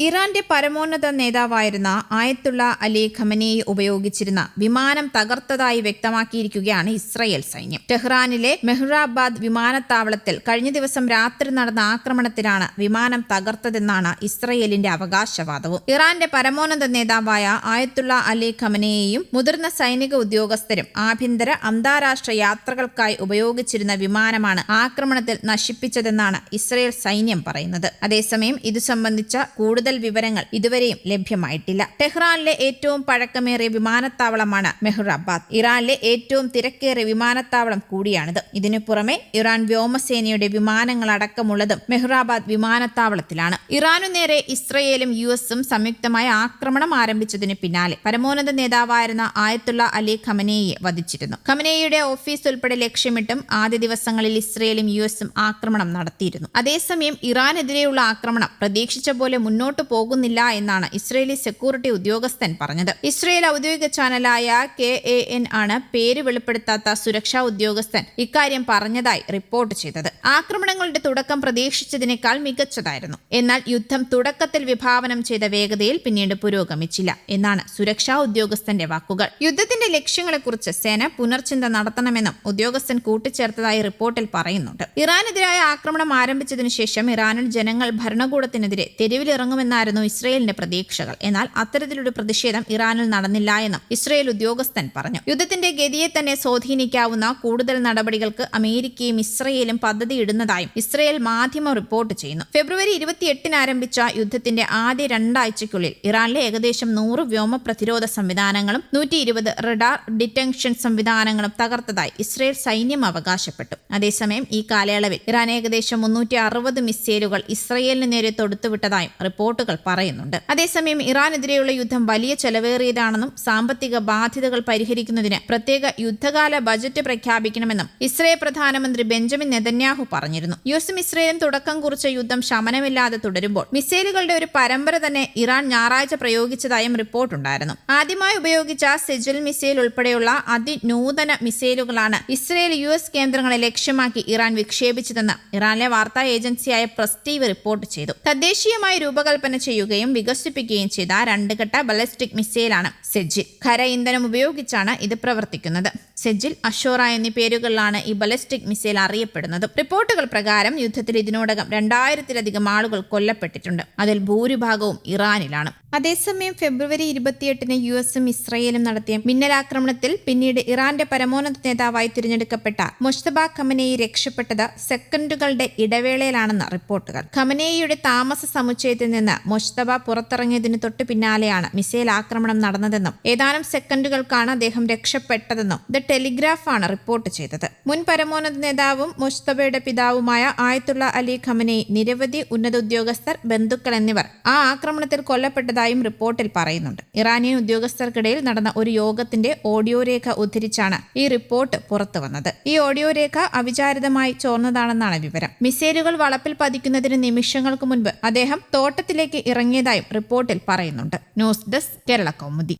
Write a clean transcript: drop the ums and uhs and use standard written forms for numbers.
ഇറാന്റെ പരമോന്നത നേതാവായിരുന്ന ആയത്തുള്ള അലി ഖമനേയി ഉപയോഗിച്ചിരുന്ന വിമാനം തകർത്തതായി വ്യക്തമാക്കിയിരിക്കുകയാണ് ഇസ്രയേൽ സൈന്യം. ടെഹ്റാനിലെ മെഹ്റാബാദ് വിമാനത്താവളത്തിൽ കഴിഞ്ഞ ദിവസം രാത്രി നടന്ന ആക്രമണത്തിലാണ് വിമാനം തകർത്തതെന്നാണ് ഇസ്രയേലിന്റെ അവകാശവാദവും. ഇറാന്റെ പരമോന്നത നേതാവായ ആയത്തുള്ള അലി ഖമനേയിയും മുതിർന്ന സൈനിക ഉദ്യോഗസ്ഥരും ആഭ്യന്തര അന്താരാഷ്ട്ര യാത്രകൾക്കായി ഉപയോഗിച്ചിരുന്ന വിമാനമാണ് ആക്രമണത്തിൽ നശിപ്പിച്ചതെന്നാണ് ഇസ്രയേൽ സൈന്യം പറയുന്നത്. അതേസമയം ഇതു സംബന്ധിച്ച കൂടുതൽ വിവരങ്ങൾ ഇതുവരെയും ലഭ്യമായിട്ടില്ല. ടെഹ്റാനിലെ ഏറ്റവും പഴക്കമേറിയ വിമാനത്താവളമാണ് മെഹ്റാബാദ്. ഇറാനിലെ ഏറ്റവും തിരക്കേറിയ വിമാനത്താവളം കൂടിയാണിത്. ഇതിനു പുറമെ ഇറാൻ വ്യോമസേനയുടെ വിമാനങ്ങൾ അടക്കമുള്ളതും മെഹ്റാബാദ് വിമാനത്താവളത്തിലാണ്. ഇറാനു നേരെ ഇസ്രയേലും യുഎസും സംയുക്തമായ ആക്രമണം ആരംഭിച്ചതിന് പിന്നാലെ പരമോന്നത നേതാവായിരുന്ന ആയത്തുള്ള അലി ഖമനേയിയെ വധിച്ചിരുന്നു. ഖമനേയിയുടെ ഓഫീസ് ഉൾപ്പെടെ ലക്ഷ്യമിട്ടും ആദ്യ ദിവസങ്ങളിൽ ഇസ്രയേലും യുഎസും ആക്രമണം നടത്തിയിരുന്നു. അതേസമയം ഇറാനെതിരെയുള്ള ആക്രമണം പ്രതീക്ഷിച്ച പോലെ മുന്നോട്ട് പോകുന്നില്ല എന്നാണ് ഇസ്രയേലി സെക്യൂരിറ്റി ഉദ്യോഗസ്ഥൻ പറഞ്ഞത്. ഇസ്രയേൽ ഔദ്യോഗിക ചാനലായ KAN ആണ് പേര് വെളിപ്പെടുത്താത്ത സുരക്ഷാ ഉദ്യോഗസ്ഥൻ ഇക്കാര്യം പറഞ്ഞതായി റിപ്പോർട്ട് ചെയ്തത്. ആക്രമണങ്ങളുടെ തുടക്കം പ്രതീക്ഷിച്ചതിനേക്കാൾ മികച്ചതായിരുന്നു. എന്നാൽ യുദ്ധം തുടക്കത്തിൽ വിഭാവനം ചെയ്ത വേഗതയിൽ പിന്നീട് പുരോഗമിച്ചില്ല എന്നാണ് സുരക്ഷാ ഉദ്യോഗസ്ഥന്റെ വാക്കുകൾ. യുദ്ധത്തിന്റെ ലക്ഷ്യങ്ങളെക്കുറിച്ച് സേന പുനർചിന്ത നടത്തണമെന്നും ഉദ്യോഗസ്ഥൻ കൂട്ടിച്ചേർത്തതായി റിപ്പോർട്ടിൽ പറയുന്നുണ്ട്. ഇറാനെതിരായ ആക്രമണം ആരംഭിച്ചതിനു ശേഷം ഇറാനിൽ ജനങ്ങൾ ഭരണകൂടത്തിനെതിരെ തെരുവിലിറങ്ങുമെന്നായിരുന്നു ഇസ്രയേലിന്റെ പ്രതീക്ഷകൾ. എന്നാൽ അത്തരത്തിലൊരു പ്രതിഷേധം ഇറാനിൽ നടന്നില്ല എന്നും ഇസ്രയേൽ ഉദ്യോഗസ്ഥൻ പറഞ്ഞു. യുദ്ധത്തിന്റെ ഗതിയെ തന്നെ സ്വാധീനിക്കാവുന്ന കൂടുതൽ നടപടികൾക്ക് അമേരിക്കയും ഇസ്രയേലും പദ്ധതിയിടുന്നതായും ഇസ്രയേൽ മാധ്യമം റിപ്പോർട്ട് ചെയ്യുന്നു. ഫെബ്രുവരി 28 ആരംഭിച്ച യുദ്ധത്തിന്റെ ആദ്യ 2 ആഴ്ചയ്ക്കുള്ളിൽ ഇറാനിലെ ഏകദേശം 100 വ്യോമ പ്രതിരോധ സംവിധാനങ്ങളും 120 റഡാർ ഡിറ്റൻഷൻ സംവിധാനങ്ങളും തകർത്തതായി ഇസ്രയേൽ സൈന്യം അവകാശപ്പെട്ടു. അതേസമയം ഈ കാലയളവിൽ ഇറാൻ ഏകദേശം 360 മിസൈലുകൾ ഇസ്രയേലിന് നേരെ തൊടുത്തുവിട്ടതായും റിപ്പോർട്ടുകൾ പറയുന്നുണ്ട്. അതേസമയം ഇറാനെതിരെയുള്ള യുദ്ധം വലിയ ചെലവേറിയതാണെന്നും സാമ്പത്തിക ബാധ്യതകൾ പരിഹരിക്കുന്നതിന് പ്രത്യേക യുദ്ധകാല ബജറ്റ് പ്രഖ്യാപിക്കണമെന്നും ഇസ്രയേൽ പ്രധാനമന്ത്രി ബെഞ്ചമിൻ നെതന്യാഹു പറഞ്ഞിരുന്നു. യുഎസും ഇസ്രയേലും തുടക്കം കുറിച്ച യുദ്ധം ശമനമില്ലാതെ തുടരുമ്പോൾ മിസൈലുകളുടെ ഒരു പരമ്പര തന്നെ ഇറാൻ ഞായറാഴ്ച പ്രയോഗിച്ചതായും റിപ്പോർട്ടുണ്ടായിരുന്നു. ആദ്യമായി ഉപയോഗിച്ച സെജിൽ മിസൈൽ ഉൾപ്പെടെയുള്ള അതിനൂതന മിസൈലുകളാണ് ഇസ്രയേൽ US കേന്ദ്രങ്ങളെ ലക്ഷ്യമാക്കി ഇറാൻ വിക്ഷേപിച്ചതെന്ന് ഇറാനിലെ വാർത്താ ഏജൻസിയായ പ്രസ് TV റിപ്പോർട്ട് ചെയ്തു. തദ്ദേശീയമായി രൂപകൽപ്പന ചെയ്യുകയും വികസിപ്പിക്കുകയും ചെയ്ത 2 ഘട്ട ബലിസ്റ്റിക് മിസൈലാണ് സെജിൽ. ഖര ഇന്ധനം ഉപയോഗിച്ചാണ് ഇത് പ്രവർത്തിക്കുന്നത്. സെജിൽ, അഷോറ എന്നീ പേരുകളിലാണ് ഈ ബലിസ്റ്റിക് മിസൈൽ അറിയപ്പെടുന്നത്. റിപ്പോർട്ടുകൾ പ്രകാരം യുദ്ധത്തിൽ ഇതിനോടകം 2000-ലധികം ആളുകൾ കൊല്ലപ്പെട്ടിട്ടുണ്ട്. അതിൽ ഭൂരിഭാഗവും ഇറാനിലാണ്. അതേസമയം ഫെബ്രുവരി 28 യുഎസും ഇസ്രയേലും നടത്തിയ മിന്നലാക്രമണത്തിൽ പിന്നീട് ഇറാന്റെ പരമോന്നത നേതാവായി തിരഞ്ഞെടുക്കപ്പെട്ട മുജ്തബ ഖമനേയി രക്ഷപ്പെട്ടത് സെക്കൻഡുകളുടെ ഇടവേളയിലാണെന്ന് റിപ്പോർട്ടുകൾ. ഖമനേയിയുടെ താമസ സമുച്ചയത്തിൽ നിന്ന് മുജ്തബ പുറത്തിറങ്ങിയതിന് തൊട്ടു പിന്നാലെയാണ് മിസൈൽ ആക്രമണം നടന്നതെന്നും ഏതാനും സെക്കൻഡുകൾക്കാണ് അദ്ദേഹം രക്ഷപ്പെട്ടതെന്നും ദ ടെലിഗ്രാഫ് ആണ് റിപ്പോർട്ട് ചെയ്തത്. മുൻ പരമോന്നത നേതാവും മുജ്തബയുടെ പിതാവുമായ ആയത്തുള്ള അലി ഖമനേയി, നിരവധി ഉന്നത ഉദ്യോഗസ്ഥർ, ബന്ധുക്കൾ എന്നിവർ ആ ആക്രമണത്തിൽ കൊല്ലപ്പെട്ടതായും റിപ്പോർട്ടിൽ പറയുന്നുണ്ട്. ഇറാനിയൻ ഉദ്യോഗസ്ഥർക്കിടയിൽ നടന്ന ഒരു യോഗത്തിന്റെ ഓഡിയോ രേഖ ഉദ്ധരിച്ചാണ് ഈ റിപ്പോർട്ട് പുറത്തുവന്നത്. ഈ ഓഡിയോ രേഖ അവിചാരിതമായി ചോർന്നതാണെന്നാണ് വിവരം. മിസൈലുകൾ വളപ്പിൽ പതിക്കുന്നതിന് നിമിഷങ്ങൾക്ക് മുൻപ് അദ്ദേഹം തോട്ടത്തിലേക്ക് ഇറങ്ങിയതായും റിപ്പോർട്ടിൽ പറയുന്നുണ്ട്. News desk, Kerala Kaumudi.